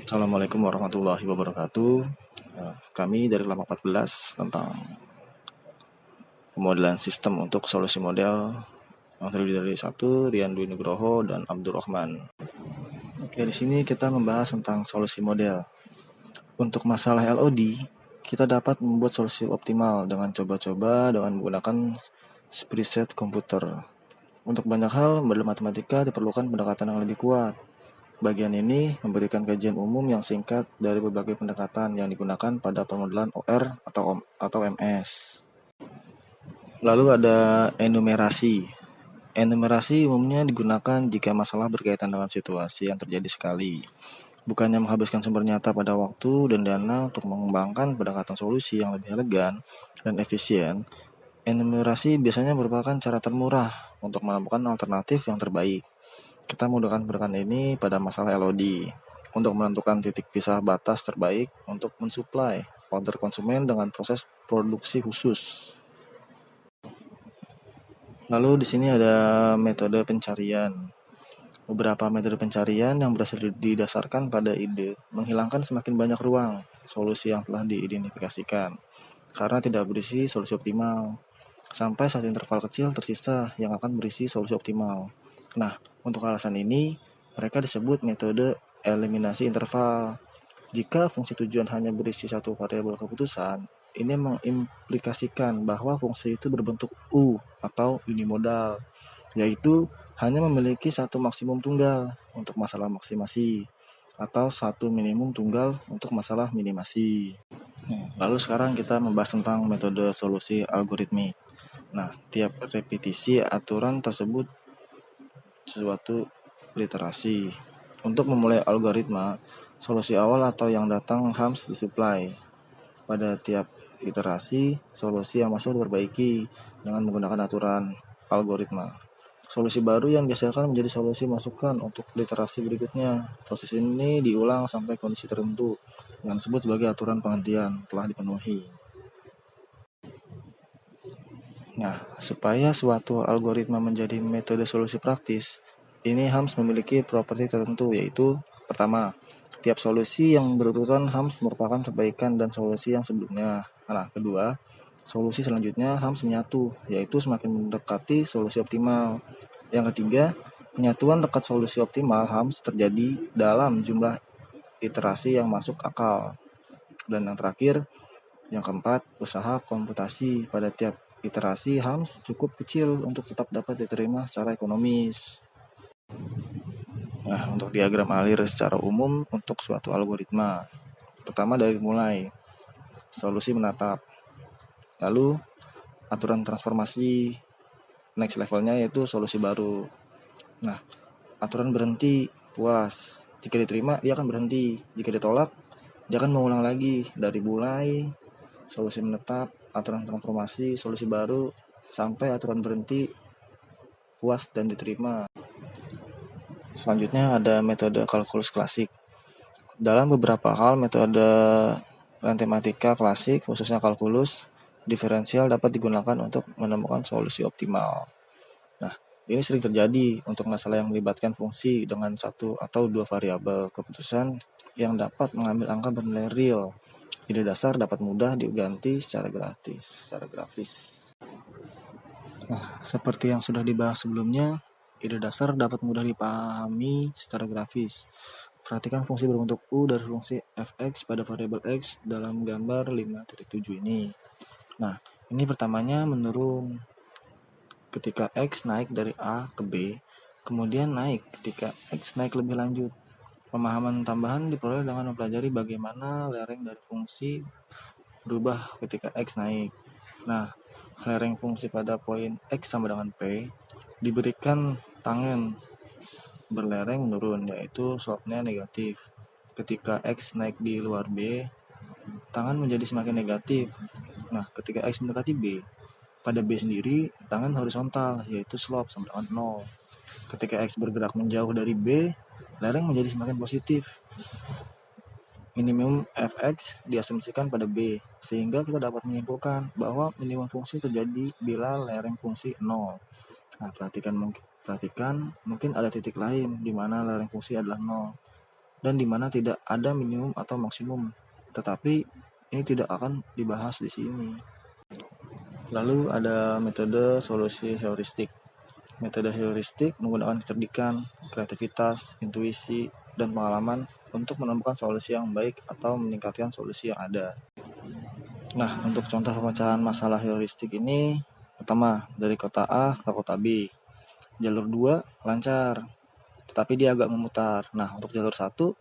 Assalamualaikum warahmatullahi wabarakatuh. Kami dari Lama 14 tentang pemodelan sistem untuk solusi model yang terdiri dari Rian Dwi Nugroho dan Abdurrahman. Oke, di sini kita membahas tentang solusi model. Untuk masalah LOD, kita dapat membuat solusi optimal dengan coba-coba dengan menggunakan preset komputer. Untuk banyak hal, model matematika diperlukan pendekatan yang lebih kuat. Bagian ini memberikan kajian umum yang singkat dari berbagai pendekatan yang digunakan pada pemodelan OR atau MS. Lalu ada enumerasi. Enumerasi umumnya digunakan jika masalah berkaitan dengan situasi yang terjadi sekali. Bukannya menghabiskan sumber nyata pada waktu dan dana untuk mengembangkan pendekatan solusi yang lebih elegan dan efisien, enumerasi biasanya merupakan cara termurah untuk menemukan alternatif yang terbaik. Kita menggunakan pendekatan ini pada masalah LOD untuk menentukan titik pisah batas terbaik untuk mensuplai order konsumen dengan proses produksi khusus. Lalu di sini ada metode pencarian. Beberapa metode pencarian yang berhasil didasarkan pada ide menghilangkan semakin banyak ruang solusi yang telah diidentifikasikan karena tidak berisi solusi optimal. Sampai satu interval kecil tersisa yang akan berisi solusi optimal. Nah, untuk alasan ini, mereka disebut metode eliminasi interval. Jika fungsi tujuan hanya berisi satu variabel keputusan, ini mengimplikasikan bahwa fungsi itu berbentuk U atau unimodal, yaitu hanya memiliki satu maksimum tunggal untuk masalah maksimasi atau satu minimum tunggal untuk masalah minimasi. Lalu sekarang kita membahas tentang metode solusi algoritmik. Nah, tiap repetisi aturan tersebut suatu literasi. Untuk memulai algoritma, solusi awal atau yang datang harus disuplai. Pada tiap iterasi, solusi yang masuk diperbaiki dengan menggunakan aturan algoritma. Solusi baru yang dihasilkan menjadi solusi masukan untuk literasi berikutnya. Proses ini diulang sampai kondisi tertentu yang disebut sebagai aturan penghentian telah dipenuhi. Nah, supaya suatu algoritma menjadi metode solusi praktis, ini harus memiliki properti tertentu, yaitu pertama, tiap solusi yang berurutan harus merupakan perbaikan dan solusi yang sebelumnya. Nah, kedua, solusi selanjutnya harus menyatu, yaitu semakin mendekati solusi optimal. Yang ketiga, penyatuan dekat solusi optimal harus terjadi dalam jumlah iterasi yang masuk akal. Dan yang terakhir, yang keempat, usaha komputasi pada tiap iterasi harus cukup kecil untuk tetap dapat diterima secara ekonomis. Nah, untuk diagram alir secara umum untuk suatu algoritma. Pertama dari mulai solusi menatap. Lalu aturan transformasi. Next levelnya yaitu solusi baru. Nah, aturan berhenti, puas. Jika diterima, dia akan berhenti. Jika ditolak, dia akan mengulang lagi dari mulai solusi menetap, aturan transformasi, solusi baru, sampai aturan berhenti, puas, dan diterima. Selanjutnya ada metode kalkulus klasik. Dalam beberapa hal metode matematika klasik, khususnya kalkulus, diferensial dapat digunakan untuk menemukan solusi optimal. Nah, ini sering terjadi untuk masalah yang melibatkan fungsi dengan satu atau dua variabel keputusan yang dapat mengambil angka bernilai real. Ide dasar dapat mudah diganti secara grafis. Nah, seperti yang sudah dibahas sebelumnya, ide dasar dapat mudah dipahami secara grafis. Perhatikan fungsi berbentuk U dari fungsi fx pada variabel x dalam gambar 5.7 ini. Nah, ini pertamanya menurun ketika x naik dari A ke B, kemudian naik ketika x naik lebih lanjut. Pemahaman tambahan diperoleh dengan mempelajari bagaimana lereng dari fungsi berubah ketika x naik. Nah, lereng fungsi pada poin x sama dengan P diberikan tangen berlereng menurun, yaitu slope-nya negatif. Ketika x naik di luar B, tangan menjadi semakin negatif. Nah, ketika x mendekati B, pada B sendiri, tangan horizontal, yaitu slope sama dengan 0. Ketika x bergerak menjauh dari B, lereng menjadi semakin positif. Minimum fx diasumsikan pada B, sehingga kita dapat menyimpulkan bahwa minimum fungsi terjadi bila lereng fungsi 0. Nah, perhatikan mungkin ada titik lain di mana lereng fungsi adalah 0. dan di mana tidak ada minimum atau maksimum. Tetapi ini tidak akan dibahas di sini. Lalu ada metode solusi heuristik. Metode heuristik menggunakan kecerdikan, kreativitas, intuisi, dan pengalaman untuk menemukan solusi yang baik atau meningkatkan solusi yang ada. Nah, untuk contoh pemecahan masalah heuristik ini, pertama, dari kota A ke kota B. Jalur 2 lancar, tetapi dia agak memutar. Nah, untuk jalur 1,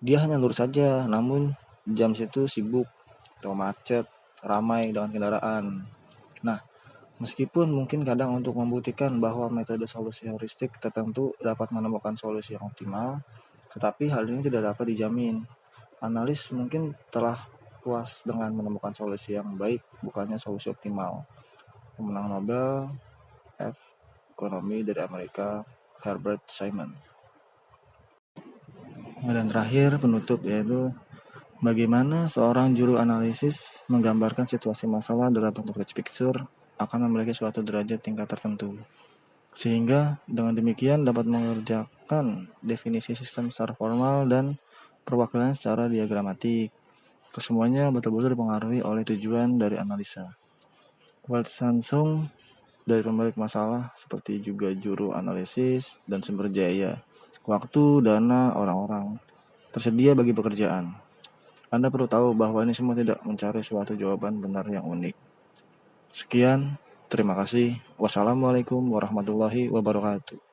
dia hanya lurus saja, namun jam situ sibuk atau macet, ramai dengan kendaraan. Nah, meskipun mungkin kadang untuk membuktikan bahwa metode solusi heuristik tertentu dapat menemukan solusi yang optimal, tetapi hal ini tidak dapat dijamin. Analis mungkin telah puas dengan menemukan solusi yang baik, bukannya solusi optimal. Pemenang Nobel ekonomi dari Amerika, Herbert Simon. Dan terakhir penutup yaitu bagaimana seorang juru analisis menggambarkan situasi masalah dalam bentuk rich picture akan memiliki suatu derajat tingkat tertentu. Sehingga dengan demikian dapat mengerjakan definisi sistem secara formal dan perwakilan secara diagramatik. Kesemuanya betul-betul dipengaruhi oleh tujuan dari analisa. Waltsansung dari pemilik masalah seperti juga juru analisis dan sumber daya, waktu, dana, orang-orang tersedia bagi pekerjaan. Anda perlu tahu bahwa ini semua tidak mencari suatu jawaban benar yang unik. Sekian, terima kasih. Wassalamualaikum warahmatullahi wabarakatuh.